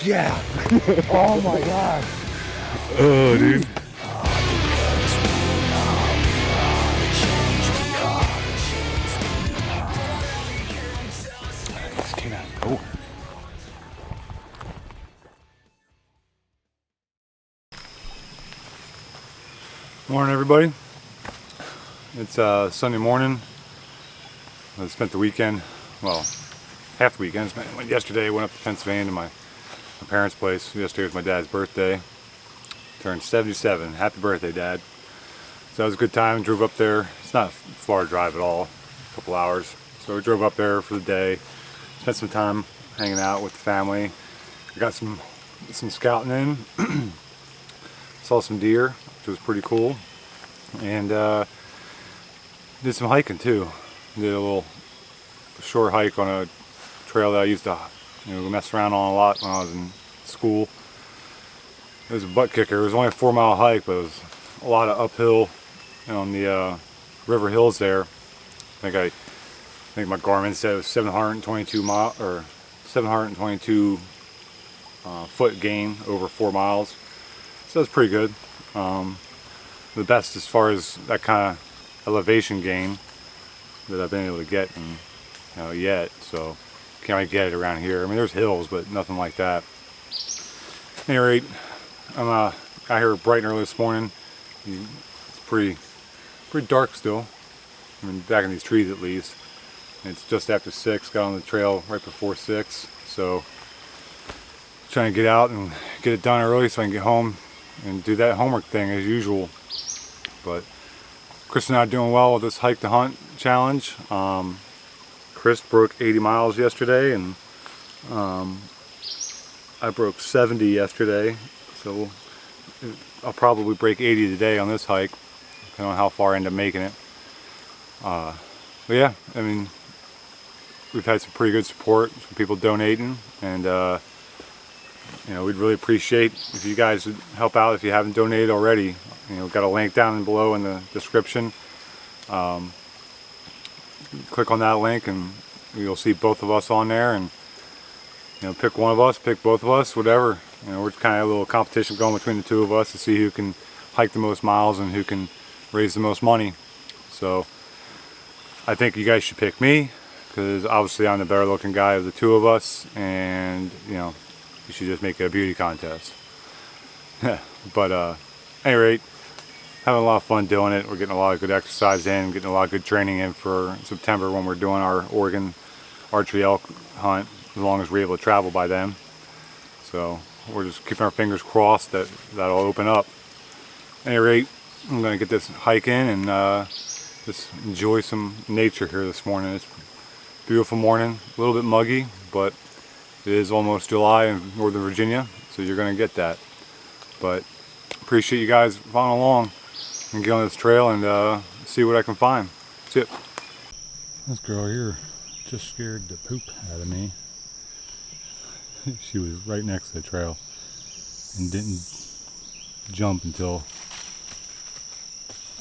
yeah. Oh my god. Oh, dude. Oh. Morning, everybody. It's Sunday morning. I spent the weekend, well, half the weekend. Yesterday, went up to Pennsylvania to my parents' place. Yesterday was my dad's birthday. Turned 77. Happy birthday, Dad. So that was a good time. Drove up there. It's not a far drive at all, a couple hours. So we drove up there for the day. Spent some time hanging out with the family. I got some scouting in. Saw some deer, which was pretty cool. And did some hiking too. Did a little short hike on a trail that I used to mess around on a lot when I was in school. It was a butt kicker. It was only a 4-mile hike, but it was a lot of uphill on the river hills there. I think my Garmin said it was 722 foot gain over 4 miles. So that's pretty good. The best as far as that kind of elevation gain that I've been able to get yet. So can't really get it around here. I mean, there's hills, but nothing like that. At any rate, I'm out here bright and early this morning. It's pretty dark still. I mean, back in these trees at least. It's just after 6. Got on the trail right before 6. So trying to get out and get it done early so I can get home and do that homework thing as usual. But Chris and I are doing well with this hike to hunt challenge. Chris broke 80 miles yesterday, and I broke 70 yesterday. So I'll probably break 80 today on this hike, depending on how far I end up making it. But yeah, I mean, we've had some pretty good support, some people donating, and we'd really appreciate if you guys would help out if you haven't donated already. Got a link down below in the description. Click on that link and you'll see both of us on there, and pick one of us, pick both of us, whatever. We're kind of a little competition going between the two of us to see who can hike the most miles and who can raise the most money. So I think you guys should pick me, because obviously I'm the better looking guy of the two of us, and you should just make it a beauty contest. But at any rate, having a lot of fun doing it. We're getting a lot of good exercise in, getting a lot of good training in for September when we're doing our Oregon archery elk hunt, as long as we're able to travel by then. So we're just keeping our fingers crossed that that'll open up. At any rate, I'm going to get this hike in and just enjoy some nature here this morning. It's a beautiful morning, a little bit muggy, but it is almost July in Northern Virginia, so you're going to get that. But appreciate you guys following along and get on this trail and see what I can find. See it. This girl here just scared the poop out of me. She was right next to the trail and didn't jump until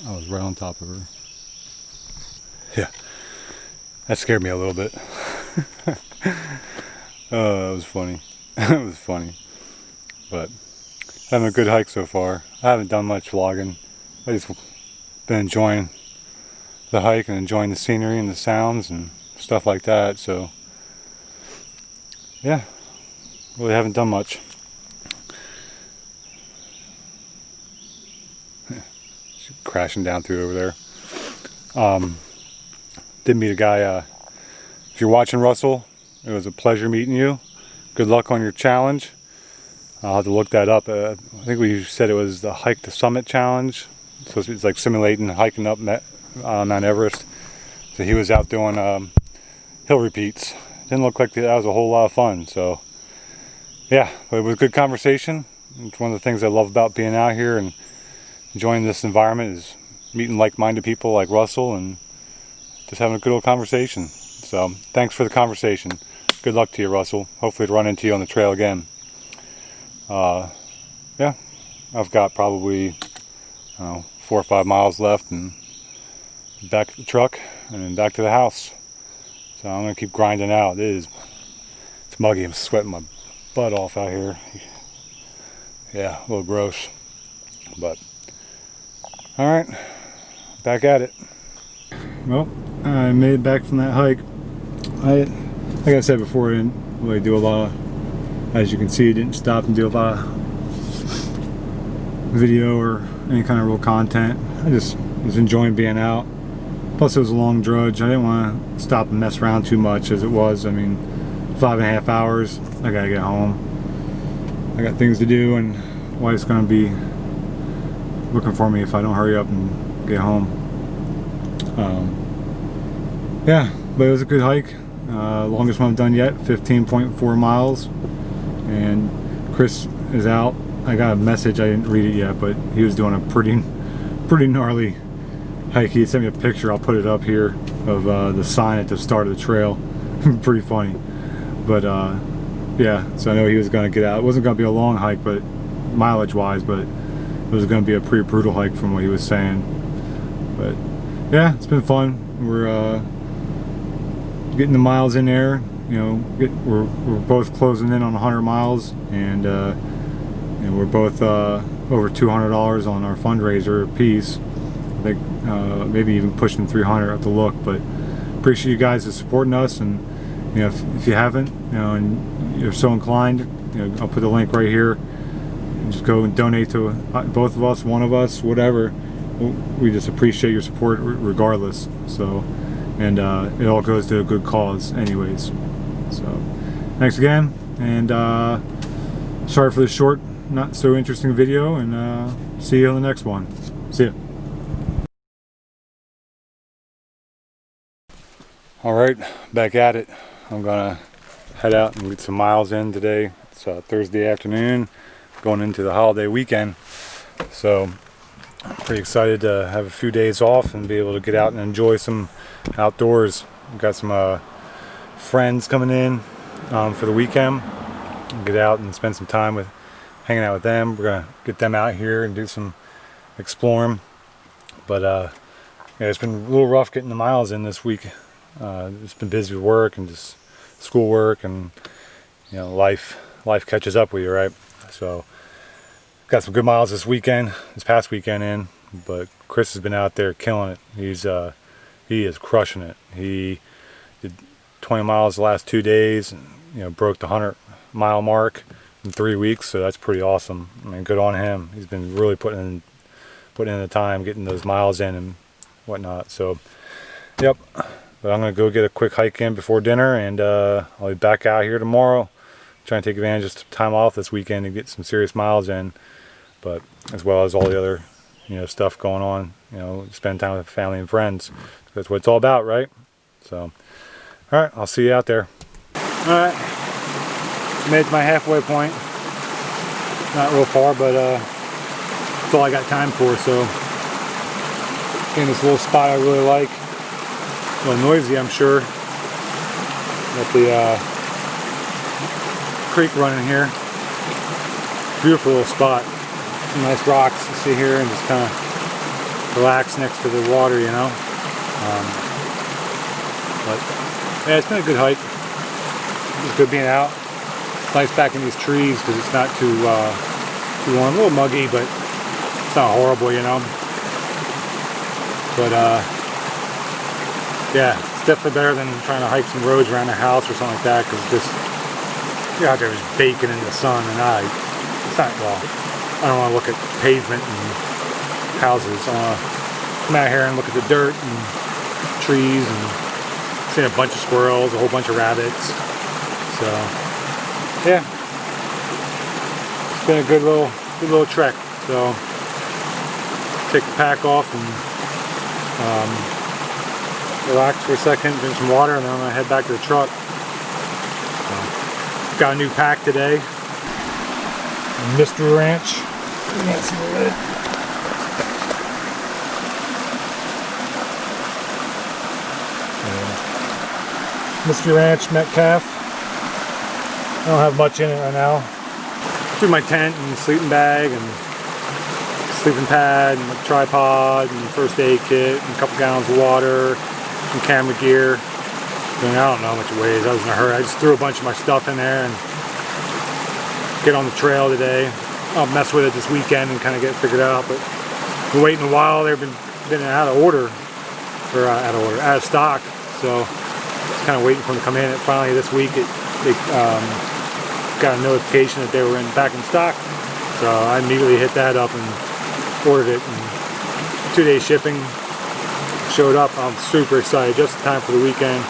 I was right on top of her. Yeah, that scared me a little bit. Oh, that was funny. That was funny. But having a good hike so far. I haven't done much vlogging. I just been enjoying the hike and enjoying the scenery and the sounds and stuff like that. So yeah, really haven't done much. She's crashing down through over there. Did meet a guy. If you're watching, Russell, it was a pleasure meeting you. Good luck on your challenge. I'll have to look that up. I think we said it was the Hike to Summit challenge. So it's like simulating hiking up Mount Everest. So he was out doing hill repeats. Didn't look like that was a whole lot of fun. So yeah, but it was a good conversation. It's one of the things I love about being out here and enjoying this environment is meeting like-minded people like Russell and just having a good old conversation. So thanks for the conversation. Good luck to you, Russell. Hopefully to run into you on the trail again. Yeah, I've got probably 4 or 5 miles left and back to the truck and then back to the house. So I'm gonna keep grinding out. It's muggy. I'm sweating my butt off out here. Yeah, a little gross. But, alright, back at it. Well, I made it back from that hike. Like I said before, I didn't really do a lot of, as you can see, didn't stop and do a lot of video or any kind of real content. I just was enjoying being out. Plus it was a long drudge. I didn't want to stop and mess around too much as it was. I mean, 5.5 hours. I gotta get home. I got things to do, and wife's gonna be looking for me if I don't hurry up and get home. Yeah, but it was a good hike. Longest one I've done yet, 15.4 miles. And Chris is out. I got a message, I didn't read it yet, but he was doing a pretty gnarly hike. He sent me a picture, I'll put it up here, of the sign at the start of the trail. Pretty funny. But yeah, so I know he was going to get out. It wasn't going to be a long hike, but mileage wise, but it was going to be a pretty brutal hike from what he was saying. But yeah, it's been fun. We're getting the miles in there. You know, we're both closing in on 100 miles, and we're both over $200 on our fundraiser piece. I think maybe even pushing 300 at the look. But appreciate you guys supporting us, and you know, if you haven't, you know, and you're so inclined, you know, I'll put the link right here. And just go and donate to both of us, one of us, whatever. We just appreciate your support regardless. So, and it all goes to a good cause anyways. So thanks again, and sorry for the short, not so interesting video, and see you on the next one. See ya. Alright, back at it. I'm gonna head out and get some miles in today. It's Thursday afternoon, going into the holiday weekend. So I'm pretty excited to have a few days off and be able to get out and enjoy some outdoors. We've got some friends coming in for the weekend. Get out and spend some time with hanging out with them. We're gonna get them out here and do some exploring. But yeah, it's been a little rough getting the miles in this week. It's been busy with work and just schoolwork, and you know, life catches up with you, right? So got some good miles this past weekend in, but Chris has been out there killing it. He is crushing it. He did 20 miles the last 2 days, and, you know, broke the 100-mile mark in 3 weeks, so that's pretty awesome. I mean, good on him. He's been really putting in the time, getting those miles in and whatnot. So yep. But I'm going to go get a quick hike in before dinner, and I'll be back out here tomorrow. Trying to take advantage of some time off this weekend and get some serious miles in, but as well as all the other, you know, stuff going on. You know, spend time with family and friends. That's what it's all about, right? So, all right, I'll see you out there. All right, made it to my halfway point. Not real far, but that's all I got time for. So, in this little spot I really like. A little noisy, I'm sure. Got the creek running here. Beautiful little spot. Some nice rocks to see here, and just kind of relax next to the water, you know. But yeah, it's been a good hike. It's good being out. It's nice back in these trees because it's not too warm. A little muggy, but it's not horrible, you know. But yeah, it's definitely better than trying to hike some roads around the house or something like that, because just you're out there just baking in the sun, and it's not, well, I don't want to look at pavement and houses. I want to come out here and look at the dirt and trees, and see a bunch of squirrels, a whole bunch of rabbits. So yeah, it's been a good little trek. So take the pack off and relax for a second, drink some water, and then I'm going to head back to the truck. Got a new pack today. Mystery Ranch. That's good. Mystery Ranch Metcalf. I don't have much in it right now. Threw my tent and sleeping bag and sleeping pad and a tripod and first aid kit and a couple gallons of water. Some camera gear. I don't know how much it weighs. I was in a hurry. I just threw a bunch of my stuff in there, and get on the trail today. I'll mess with it this weekend and kind of get it figured out. But been waiting a while. They've been out of order, or out of stock. So it's kind of waiting for them to come in. And finally this week, they got a notification that they were back in stock. So I immediately hit that up and ordered it. And 2-day shipping showed up. I'm super excited. Just in time for the weekend.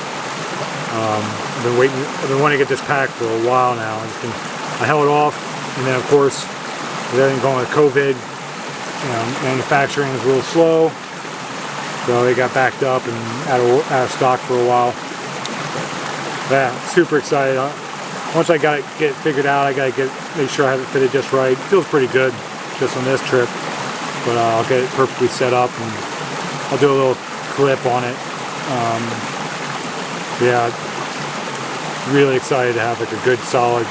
I've been wanting to get this pack for a while now. I held off, and then of course with everything going with COVID, manufacturing was a little slow, so they got backed up and out of stock for a while. But yeah, super excited. Once I get it figured out, I gotta make sure I have it fitted just right. It feels pretty good just on this trip, but I'll get it perfectly set up and I'll do a little clip on it. Yeah, really excited to have like a good solid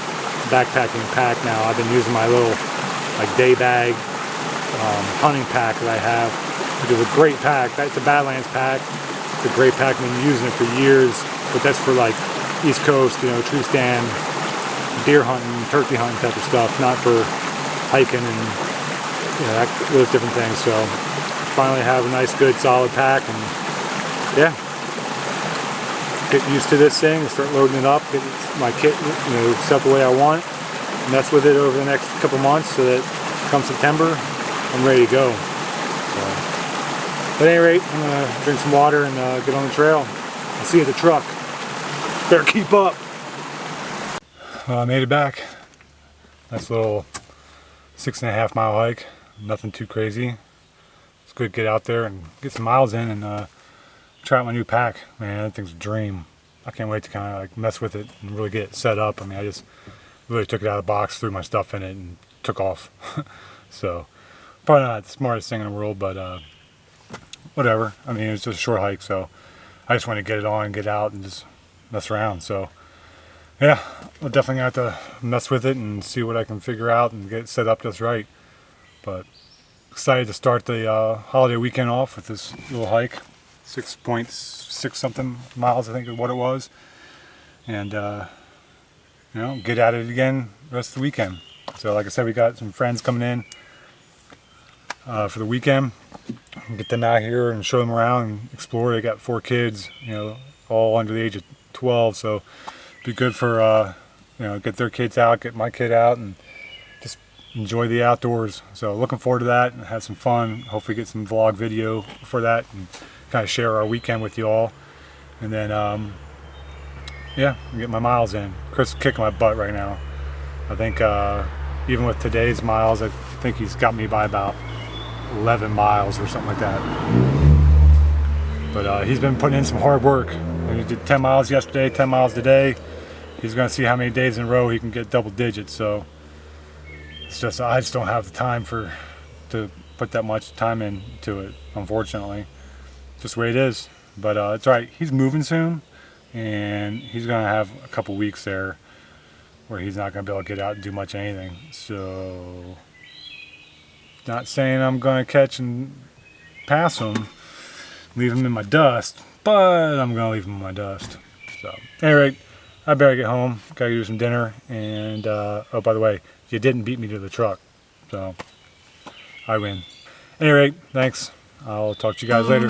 backpacking pack now. I've been using my little day bag hunting pack that I have, which is a great pack. That's a Badlands pack. It's a great pack. I've been using it for years, but that's for like East Coast, tree stand, deer hunting, turkey hunting type of stuff, not for hiking and those different things. So finally have a nice, good, solid pack, and yeah, get used to this thing and start loading it up, get my kit set the way I want, mess with it over the next couple months so that come September I'm ready to go. So, but at any rate, I'm going to drink some water and get on the trail. I'll see you at the truck. Better keep up. Well, I made it back. Nice little 6.5 mile hike. Nothing too crazy. It's good to get out there and get some miles in and try out my new pack. Man, that thing's a dream. I can't wait to kind of mess with it and really get it set up. I mean, I just really took it out of the box, threw my stuff in it, and took off. So probably not the smartest thing in the world, but whatever. I mean, it was just a short hike, so I just wanted to get it on and get out and just mess around. So yeah, I'll definitely have to mess with it and see what I can figure out and get it set up just right. But excited to start the holiday weekend off with this little hike. 6.6 something miles, I think is what it was, and get at it again the rest of the weekend. So like I said, we got some friends coming in for the weekend. Get them out here and show them around and explore. They got 4 kids, all under the age of 12, so be good for get their kids out, get my kid out, and just enjoy the outdoors. So looking forward to that and have some fun. Hopefully get some vlog video for that and kind of share our weekend with you all. And then yeah, get my miles in. Chris is kicking my butt right now. I think even with today's miles, I think he's got me by about 11 miles or something like that. But he's been putting in some hard work. He did 10 miles yesterday, 10 miles today. He's going to see how many days in a row he can get double digits. So it's just, I just don't have the time to put that much time into it, unfortunately. Just the way it is. But it's all right. He's moving soon, and he's going to have a couple weeks there where he's not going to be able to get out and do much anything. So not saying I'm going to catch and pass him, leave him in my dust, but I'm going to leave him in my dust. So anyway, I better get home. Got to do some dinner. And oh, by the way, you didn't beat me to the truck, so I win. Anyway, thanks. I'll talk to you guys later.